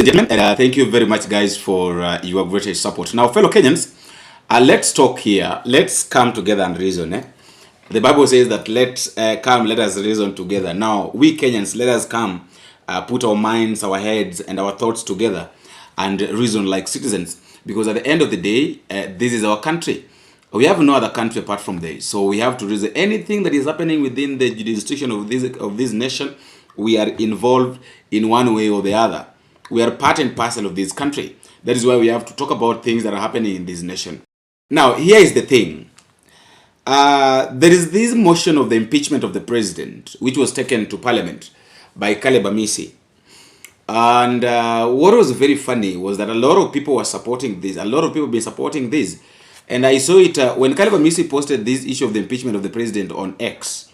and gentlemen, thank you very much, guys, for your great support. Now, fellow Kenyans, let's talk here. Let's come together and reason. The Bible says that let's come, let us reason together. Now, we Kenyans, let us come, put our minds, our heads, and our thoughts together and reason like citizens. Because at the end of the day, this is our country. We have no other country apart from this. So we have to reason anything that is happening within the jurisdiction of this nation. We are involved in one way or the other. We are part and parcel of this country. That is why we have to talk about things that are happening in this nation. Now, here is the thing. There is this motion of the impeachment of the president, which was taken to parliament by Caleb Amisi. And what was very funny was that a lot of people were supporting this. A lot of people have been supporting this. And I saw it when Caleb Amisi posted this issue of the impeachment of the president on X.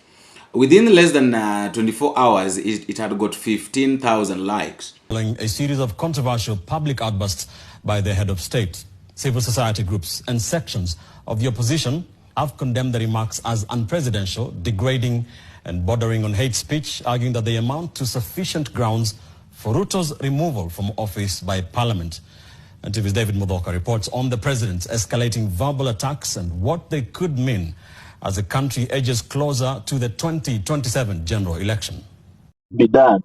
Within less than 24 hours, it had got 15,000 likes. Following a series of controversial public outbursts by the head of state, civil society groups and sections of the opposition have condemned the remarks as unpresidential, degrading and bordering on hate speech, arguing that they amount to sufficient grounds for Ruto's removal from office by Parliament. And TV's David Mudoka reports on the president's escalating verbal attacks and what they could mean as the country edges closer to the 2027 general election. Be done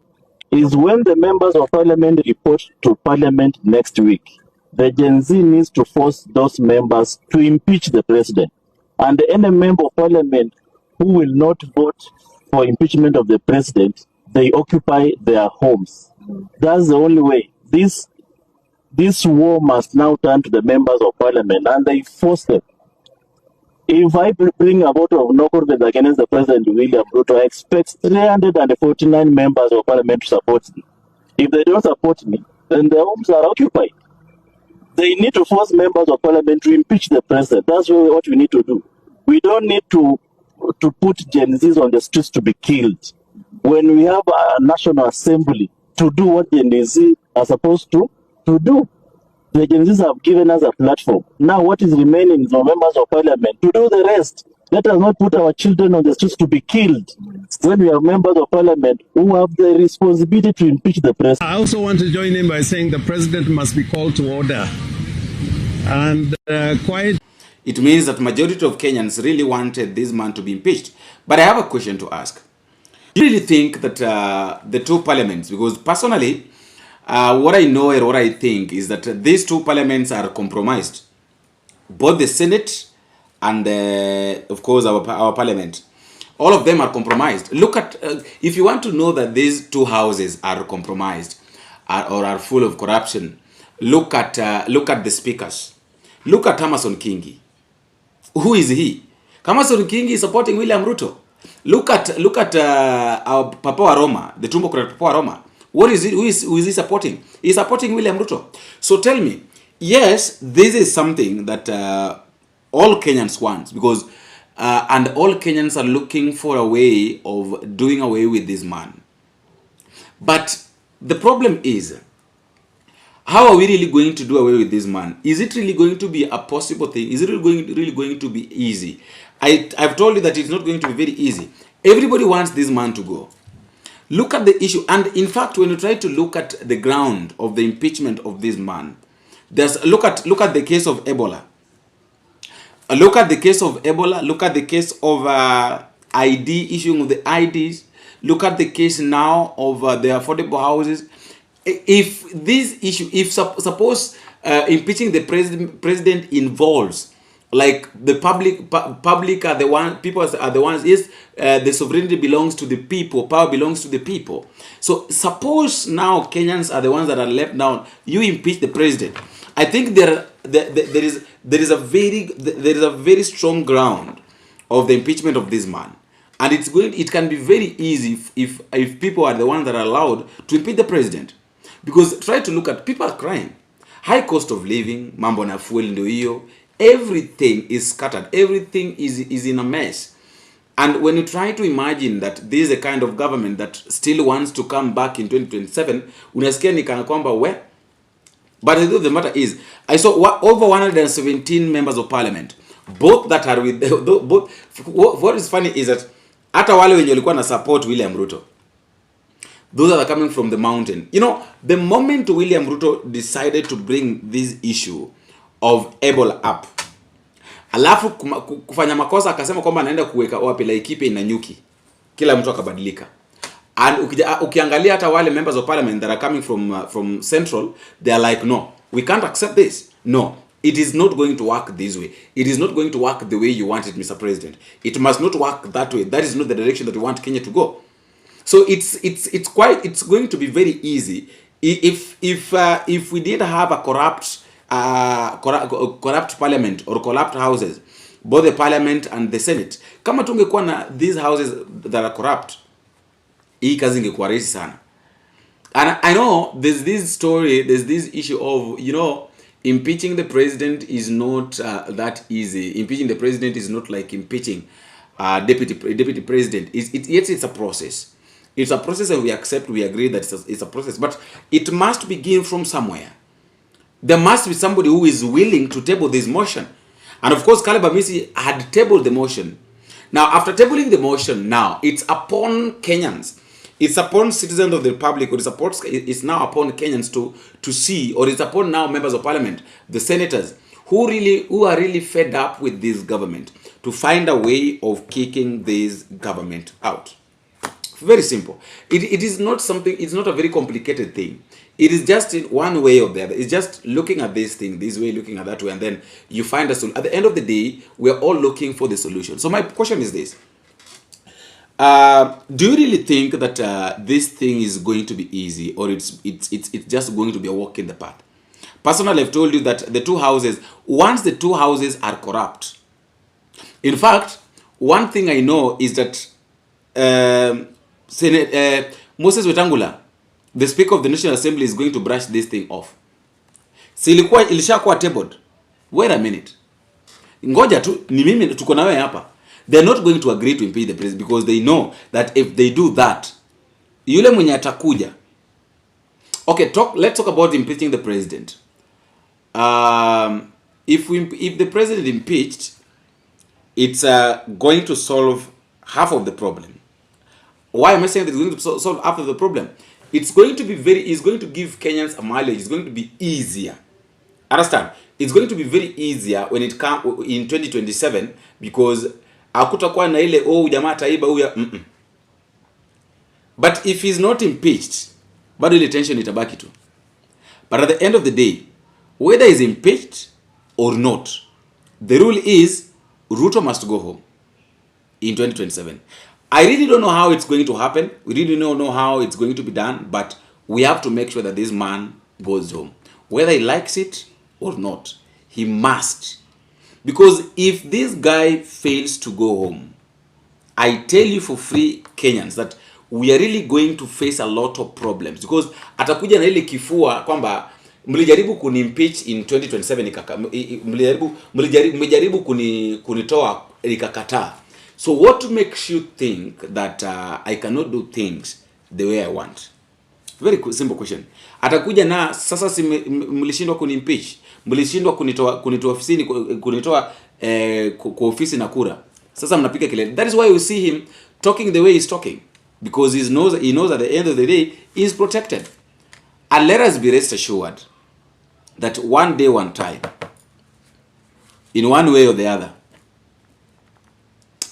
is when the members of parliament report to parliament next week. The Gen Z needs to force those members to impeach the president. And any member of parliament who will not vote for impeachment of the president, they occupy their homes. That's the only way. This war must now turn to the members of parliament, and they force them. If I bring a vote of no confidence against the President William Ruto, I expect 349 members of parliament to support me. If they don't support me, then their homes are occupied. They need to force members of parliament to impeach the president. That's what we need to do. We don't need to put Gen Zs on the streets to be killed. When we have a national assembly to do what Gen Z are supposed to do, the Gen Zs have given us a platform. Now what is remaining is for members of parliament to do the rest. Let us not put our children on the streets to be killed when we have members of parliament who have the responsibility to impeach the president. I also want to join in by saying the president must be called to order. And It means that majority of Kenyans really wanted this man to be impeached. But I have a question to ask. Do you really think that the two parliaments, because personally, what I know and what I think is that these two parliaments are compromised. Both the Senate and, of course, our parliament. All of them are compromised. Look at, if you want to know that these two houses are compromised or are full of corruption, look at the speakers. Look at Amason Kingi. Who is he? Amason Kingi is supporting William Ruto. Look at our Papa Waroma, the Tumbo Papa Waroma. What is it? Who is he supporting? He's supporting William Ruto. So tell me, yes, this is something that all Kenyans want, because and all Kenyans are looking for a way of doing away with this man. But the problem is, how are we really going to do away with this man? Is it really going to be a possible thing? Is it really going to be easy? I've told you that it's not going to be very easy. Everybody wants this man to go. Look at the issue, and in fact, when you try to look at the ground of the impeachment of this man, look at the case of Ebola. Look at the case of Ebola. Look at the case of ID, issuing of the IDs. Look at the case now of the affordable houses. If this issue, suppose impeaching the president involves, like the public are the one, people are the ones. Yes, the sovereignty belongs to the people. Power belongs to the people. So suppose now Kenyans are the ones that are left down. You impeach the president. I think there is a very strong ground of the impeachment of this man, and it can be very easy if people are the ones that are allowed to impeach the president, because try to look at, people are crying. High cost of living, mambo na fuel ndio hiyo. Everything is scattered. Everything is in a mess. And when you try to imagine that this is a kind of government that still wants to come back in 2027, unasikia ni kana kwamba we. But the truth of the matter is, I saw over 117 members of parliament, both that are with both. What is funny is that hata wale wenye walikuwa na support William Ruto, Those are coming from the mountain. You know, the moment William Ruto decided to bring this issue of Ebola up, alafu kufanya makosa akasema kwamba anaenda kuweka wapi Laikipia na Nyuki, kila mtu akabadilika. And ukiangalia hata wale members of parliament that are coming from central, they are like, no, we can't accept this. No, it is not going to work this way. It is not going to work the way you want it, Mr. President. It must not work that way. That is not the direction that we want Kenya to go. So it's going to be very easy if we did have a corrupt parliament or corrupt houses, both the parliament and the senate. Kama tungekuwa na these houses that are corrupt, hii kazi ingekuwa rahisi sana. And I know there's this issue of, you know, impeaching the president is not that easy. Impeaching the president is not like impeaching deputy president. It's a process. It's a process, and we accept, we agree that it's a process. But it must begin from somewhere. There must be somebody who is willing to table this motion. And of course, Caleb Amisi had tabled the motion. Now, after tabling the motion, now it's upon Kenyans, it's upon citizens of the republic, or it's now upon Kenyans to see, or it's upon now members of parliament, the senators, who are really fed up with this government, to find a way of kicking this government out. Very simple. It is not something, it's not a very complicated thing. It is just in one way or the other. It's just looking at this thing this way, looking at that way, and then you find a solution. At the end of the day, we're all looking for the solution. So my question is this. Do you really think that this thing is going to be easy, or it's just going to be a walk in the path? Personally, I've told you that the two houses, once the two houses are corrupt, in fact, one thing I know is that Moses Wetangula, the Speaker of the National Assembly, is going to brush this thing off. Si ilishakuwa tabled. Wait a minute. Ngoja tu, ni mimi tuko na wewe hapa. They're not going to agree to impeach the president because they know that if they do that, yule mwenye atakuja. Okay, let's talk about impeaching the president. If the president impeached, it's going to solve half of the problem. Why am I saying that it's going to solve half of the problem? It's going to give Kenyans a mileage. It's going to be easier. Understand? It's going to be very easier when it comes in 2027 because hakutakuwa na ile jamaa taiba huya. But if he's not impeached, bado ile tension itabaki tu. But at the end of the day, whether he's impeached or not, the rule is Ruto must go home in 2027. I really don't know how it's going to happen. We really don't know how it's going to be done, but we have to make sure that this man goes home. Whether he likes it or not, he must. Because if this guy fails to go home, I tell you for free, Kenyans, that we are really going to face a lot of problems. Because atakuja na ile kifua kwamba mlijaribu kunimpeach in 2027 mlijaribu kunitoa nikakataa. So what makes you think that I cannot do things the way I want? Very simple question. Atakuja na sasa si mlishindwa kunimpeach, mlishindwa kunitoa ofisini, kunitoa kwa ofisi na kura. Sasa mnapiga kelele. That is why you see him talking the way he's talking, because he knows at the end of the day he is protected. And let us be rest assured that one day, one time, in one way or the other,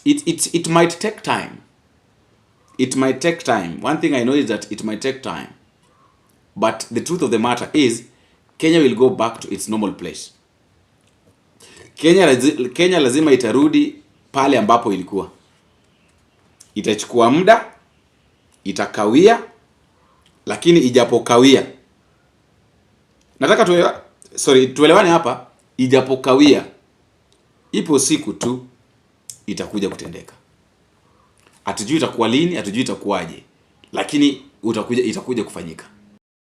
it might take time. It might take time. One thing I know is that it might take time. But the truth of the matter is, Kenya will go back to its normal place. Kenya lazima itarudi pale ambapo ilikuwa. Itachukua muda, itakawia, lakini ijapokawia. Nataka tuelewane hapa, ijapokawia, ipo siku tu itakuja kutendeka. Hatujui itakuwa lini, hatujui itakuwaje, lakini itakuja kufanyika.